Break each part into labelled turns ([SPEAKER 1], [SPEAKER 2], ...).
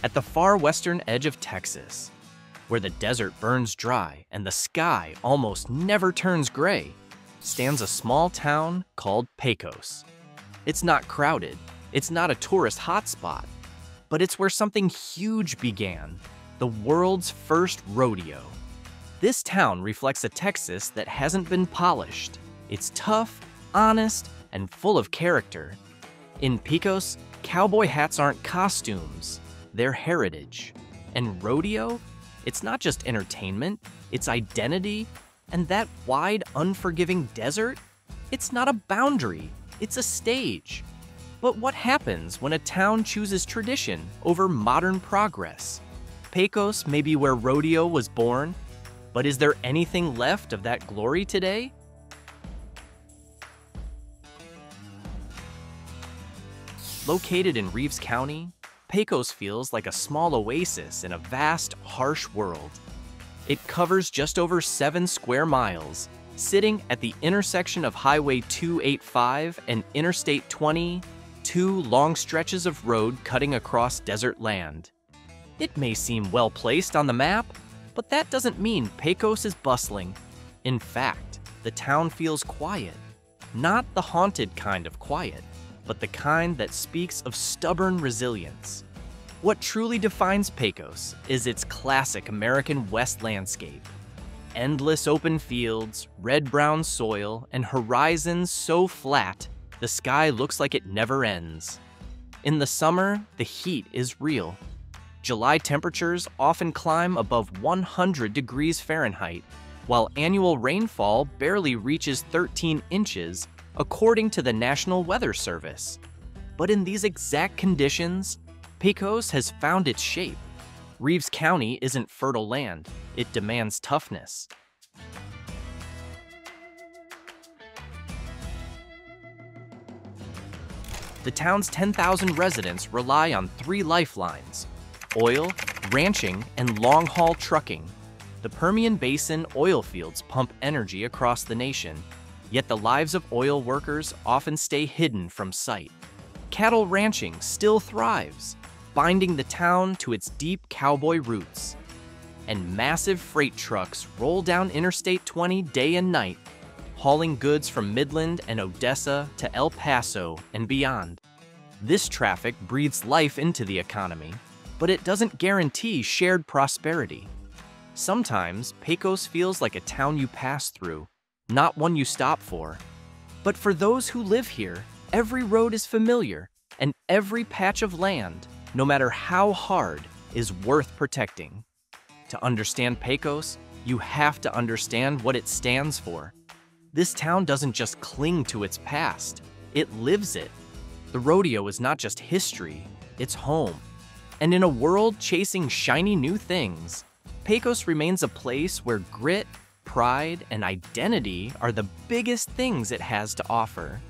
[SPEAKER 1] At the far western edge of Texas, where the desert burns dry and the sky almost never turns gray, stands a small town called Pecos. It's not crowded, it's not a tourist hotspot, but it's where something huge began, the world's first rodeo. This town reflects a Texas that hasn't been polished. It's tough, honest, and full of character. In Pecos, cowboy hats aren't costumes, they're heritage. And rodeo? It's not just entertainment, it's identity. And that wide, unforgiving desert? It's not a boundary, it's a stage. But what happens when a town chooses tradition over modern progress? Pecos may be where rodeo was born, but is there anything left of that glory today? Located in Reeves County, Pecos feels like a small oasis in a vast, harsh world. It covers just over 7 square miles, sitting at the intersection of Highway 285 and Interstate 20, 2 long stretches of road cutting across desert land. It may seem well placed on the map, but that doesn't mean Pecos is bustling. In fact, the town feels quiet. Not the haunted kind of quiet, but the kind that speaks of stubborn resilience. What truly defines Pecos is its classic American West landscape. Endless open fields, red-brown soil, and horizons so flat, the sky looks like it never ends. In the summer, the heat is real. July temperatures often climb above 100 degrees Fahrenheit, while annual rainfall barely reaches 13 inches, according to the National Weather Service. But in these exact conditions, Pecos has found its shape. Reeves County isn't fertile land, it demands toughness. The town's 10,000 residents rely on 3 lifelines: oil, ranching, and long-haul trucking. The Permian Basin oil fields pump energy across the nation, yet the lives of oil workers often stay hidden from sight. Cattle ranching still thrives, binding the town to its deep cowboy roots. And massive freight trucks roll down Interstate 20 day and night, hauling goods from Midland and Odessa to El Paso and beyond. This traffic breathes life into the economy, but it doesn't guarantee shared prosperity. Sometimes, Pecos feels like a town you pass through, not one you stop for. But for those who live here, every road is familiar, and every patch of land, no matter how hard, is worth protecting. To understand Pecos, you have to understand what it stands for. This town doesn't just cling to its past, it lives it. The rodeo is not just history, it's home. And in a world chasing shiny new things, Pecos remains a place where grit, pride, and identity are the biggest things it has to offer.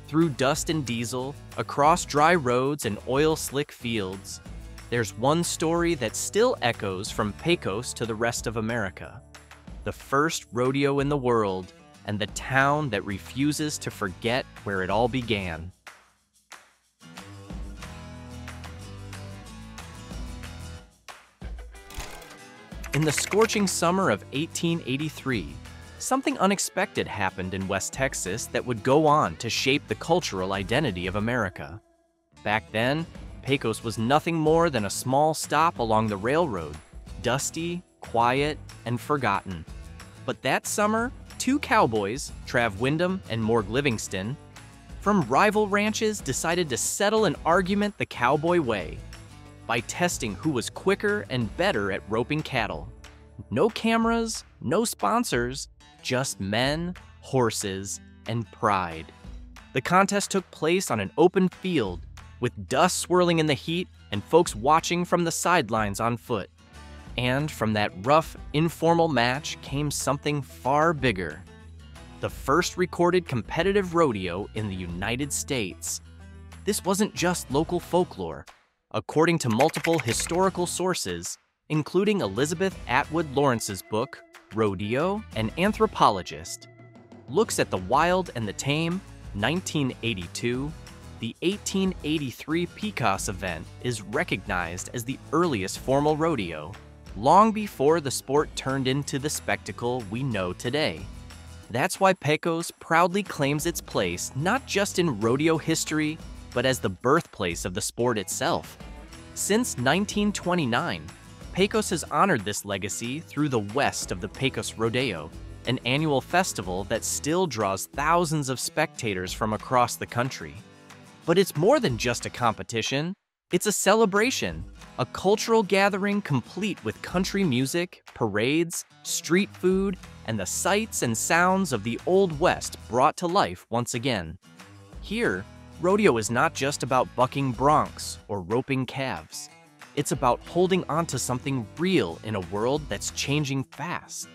[SPEAKER 1] Through dust and diesel, across dry roads and oil-slick fields, there's one story that still echoes from Pecos to the rest of America. The first rodeo in the world, and the town that refuses to forget where it all began. In the scorching summer of 1883, something unexpected happened in West Texas that would go on to shape the cultural identity of America. Back then, Pecos was nothing more than a small stop along the railroad, dusty, quiet, and forgotten. But that summer, 2 cowboys, Trav Wyndham and Morg Livingston, from rival ranches decided to settle an argument the cowboy way by testing who was quicker and better at roping cattle. No cameras, no sponsors, just men, horses, and pride. The contest took place on an open field, with dust swirling in the heat and folks watching from the sidelines on foot. And from that rough, informal match came something far bigger. The first recorded competitive rodeo in the United States. This wasn't just local folklore. According to multiple historical sources, including Elizabeth Atwood Lawrence's book, Rodeo, an Anthropologist, looks at the Wild and the Tame, 1982, the 1883 Pecos event is recognized as the earliest formal rodeo, long before the sport turned into the spectacle we know today. That's why Pecos proudly claims its place not just in rodeo history, but as the birthplace of the sport itself. Since 1929, Pecos has honored this legacy through the West of the Pecos Rodeo, an annual festival that still draws thousands of spectators from across the country. But it's more than just a competition. It's a celebration, a cultural gathering complete with country music, parades, street food, and the sights and sounds of the Old West brought to life once again. Here, rodeo is not just about bucking broncs or roping calves. It's about holding onto something real in a world that's changing fast.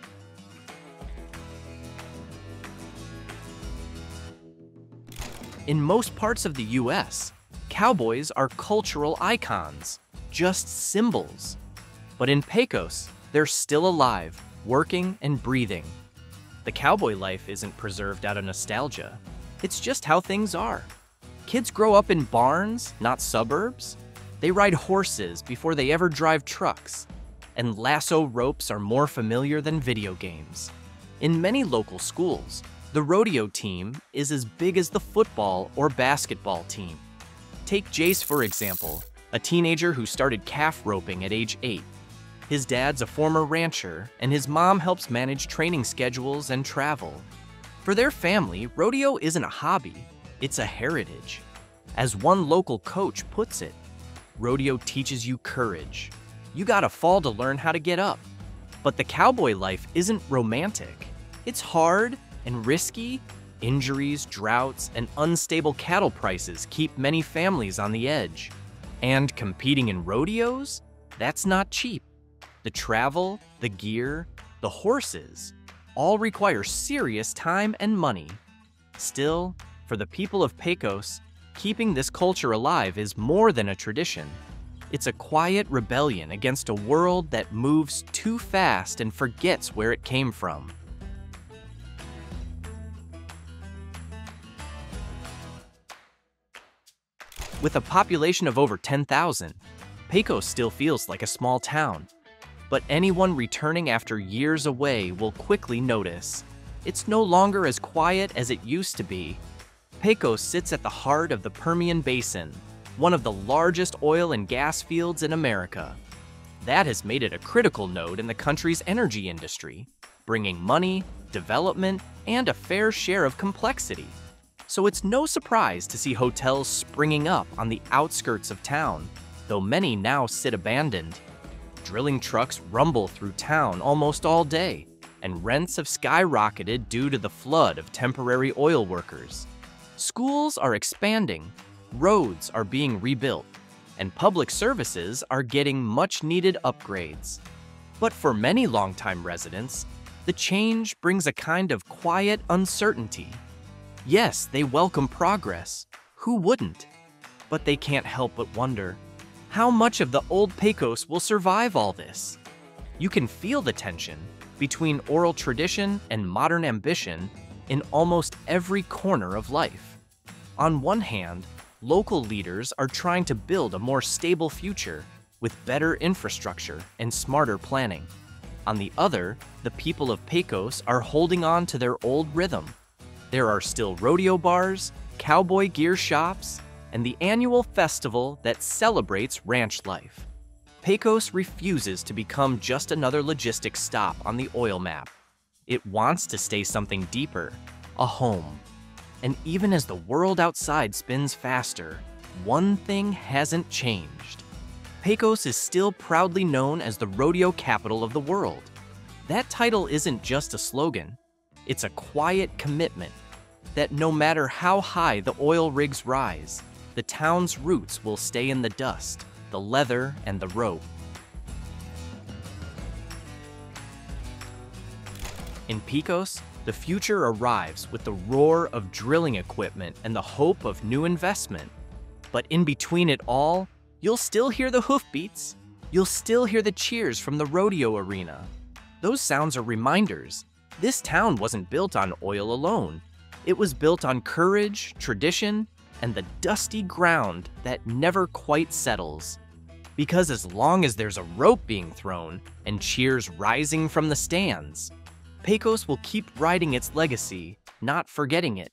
[SPEAKER 1] In most parts of the US, cowboys are cultural icons, just symbols. But in Pecos, they're still alive, working and breathing. The cowboy life isn't preserved out of nostalgia. It's just how things are. Kids grow up in barns, not suburbs. They ride horses before they ever drive trucks. And lasso ropes are more familiar than video games. In many local schools, the rodeo team is as big as the football or basketball team. Take Jace, for example, a teenager who started calf roping at age 8. His dad's a former rancher, and his mom helps manage training schedules and travel. For their family, rodeo isn't a hobby, it's a heritage. As one local coach puts it, rodeo teaches you courage. You gotta fall to learn how to get up. But the cowboy life isn't romantic. It's hard and risky. Injuries, droughts, and unstable cattle prices keep many families on the edge. And competing in rodeos? That's not cheap. The travel, the gear, the horses, all require serious time and money. Still, for the people of Pecos, keeping this culture alive is more than a tradition. It's a quiet rebellion against a world that moves too fast and forgets where it came from. With a population of over 10,000, Pecos still feels like a small town. But anyone returning after years away will quickly notice. It's no longer as quiet as it used to be. Pecos sits at the heart of the Permian Basin, one of the largest oil and gas fields in America. That has made it a critical node in the country's energy industry, bringing money, development, and a fair share of complexity. So it's no surprise to see hotels springing up on the outskirts of town, though many now sit abandoned. Drilling trucks rumble through town almost all day, and rents have skyrocketed due to the flood of temporary oil workers. Schools are expanding, roads are being rebuilt, and public services are getting much-needed upgrades. But for many longtime residents, the change brings a kind of quiet uncertainty. Yes, they welcome progress. Who wouldn't? But they can't help but wonder, how much of the old Pecos will survive all this? You can feel the tension between oral tradition and modern ambition in almost every corner of life. On one hand, local leaders are trying to build a more stable future with better infrastructure and smarter planning. On the other, the people of Pecos are holding on to their old rhythm. There are still rodeo bars, cowboy gear shops, and the annual festival that celebrates ranch life. Pecos refuses to become just another logistics stop on the oil map. It wants to stay something deeper, a home. And even as the world outside spins faster, one thing hasn't changed. Pecos is still proudly known as the rodeo capital of the world. That title isn't just a slogan, it's a quiet commitment that no matter how high the oil rigs rise, the town's roots will stay in the dust, the leather, and the rope. In Pecos, the future arrives with the roar of drilling equipment and the hope of new investment. But in between it all, you'll still hear the hoofbeats. You'll still hear the cheers from the rodeo arena. Those sounds are reminders. This town wasn't built on oil alone. It was built on courage, tradition, and the dusty ground that never quite settles. Because as long as there's a rope being thrown and cheers rising from the stands, Pecos will keep riding its legacy, not forgetting it.